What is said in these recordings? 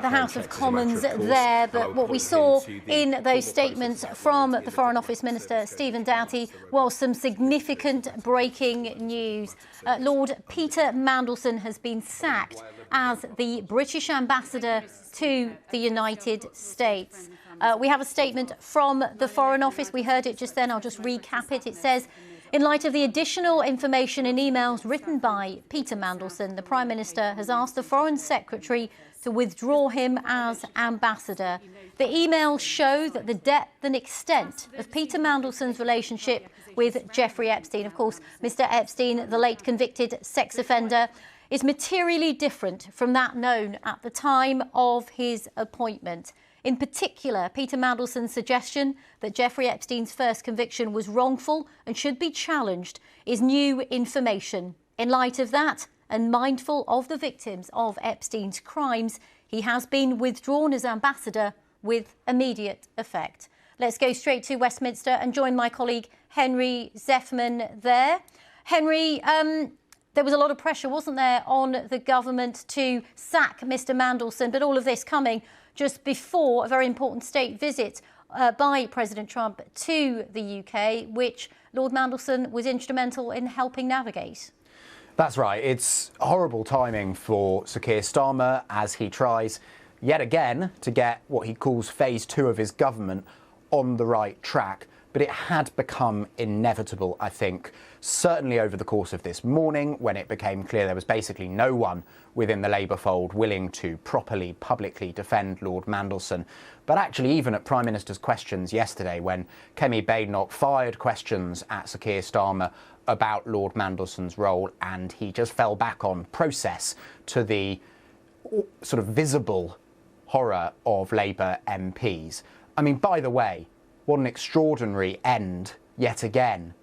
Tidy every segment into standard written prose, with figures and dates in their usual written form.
the House of Commons there, but what we saw in those statements from the Foreign Office Minister, Stephen Doughty, was some significant breaking news. Lord Peter Mandelson has been sacked as the British ambassador to the United States. We have a statement from the Foreign Office. We heard it just then. I'll just recap it. It says, in light of the additional information and emails written by Peter Mandelson, the Prime Minister has asked the Foreign Secretary to withdraw him as ambassador. The emails show that the depth and extent of Peter Mandelson's relationship with Jeffrey Epstein, of course, Mr. Epstein, the late convicted sex offender, is materially different from that known at the time of his appointment. In particular, Peter Mandelson's suggestion that Jeffrey Epstein's first conviction was wrongful and should be challenged is new information. In light of that, and mindful of the victims of Epstein's crimes, he has been withdrawn as ambassador with immediate effect. Let's go straight to Westminster and join my colleague Henry Zeffman there. Henry, there was a lot of pressure, wasn't there, on the government to sack Mr. Mandelson, but all of this coming just before a very important state visit by President Trump to the UK, which Lord Mandelson was instrumental in helping navigate. That's right. It's horrible timing for Sir Keir Starmer as he tries yet again to get what he calls phase 2 of his government on the right track. But it had become inevitable, I think, certainly over the course of this morning, when it became clear there was basically no one within the Labour fold willing to properly, publicly defend Lord Mandelson. But actually, even at Prime Minister's questions yesterday, when Kemi Badenoch fired questions at Sir Keir Starmer about Lord Mandelson's role, and he just fell back on process to the sort of visible horror of Labour MPs. I mean, by the way, what an extraordinary end, yet again,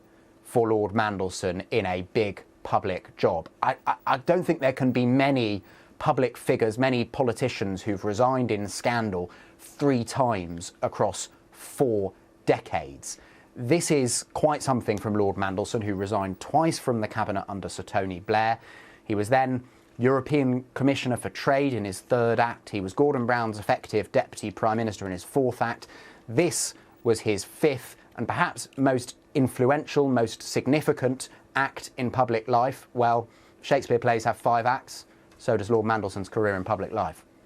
for Lord Mandelson in a big public job. I don't think there can be many public figures, many politicians who've resigned in scandal 3 times across 4 decades. This is quite something from Lord Mandelson, who resigned twice from the cabinet under Sir Tony Blair. He was then European Commissioner for Trade in his 3rd act. He was Gordon Brown's effective Deputy Prime Minister in his 4th act. This was his 5th and perhaps most influential, most significant act in public life. Well, Shakespeare plays have 5 acts, so does Lord Mandelson's career in public life.